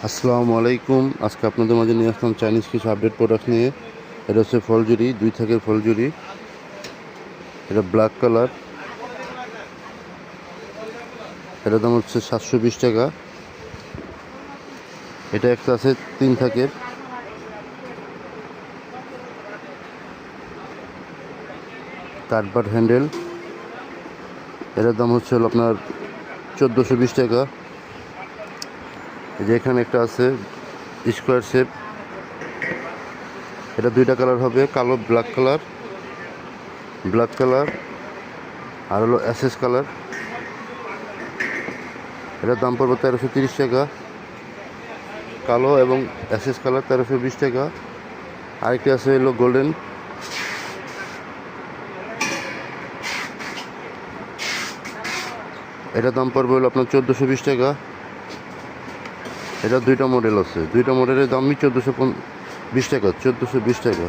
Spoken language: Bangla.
আসসালামু আলাইকুম। আজকে আপনাদের মাঝে নিয়ে আসলাম চাইনিজ কিছু আপডেট প্রোডাক্ট নিয়ে। এটা হচ্ছে ফলজুরি, 2 থাকের ফলজুরি। এটা ব্ল্যাক কালার। এটার দাম হচ্ছে 720 টাকা। এটা একটা আছে 3 থাকের, কাঠবার হ্যান্ডেল। এটার দাম হচ্ছে আপনার 1420 টাকা। যে এখানে একটা আছে স্কোয়ার শেপ। এটা 2টা কালার হবে, কালো ব্ল্যাক কালার আর হলো অ্যাশেজ কালার। এটার দাম পড়বে 1330 টাকা। কালো এবং অ্যাশেজ কালার 1320 টাকা। আরেকটি আছে হলো গোল্ডেন। এটার দাম পড়বে হলো আপনার 1420 টাকা। এটা 2টা মডেল আছে, 2টা মডেলের দামই 1420 টাকা।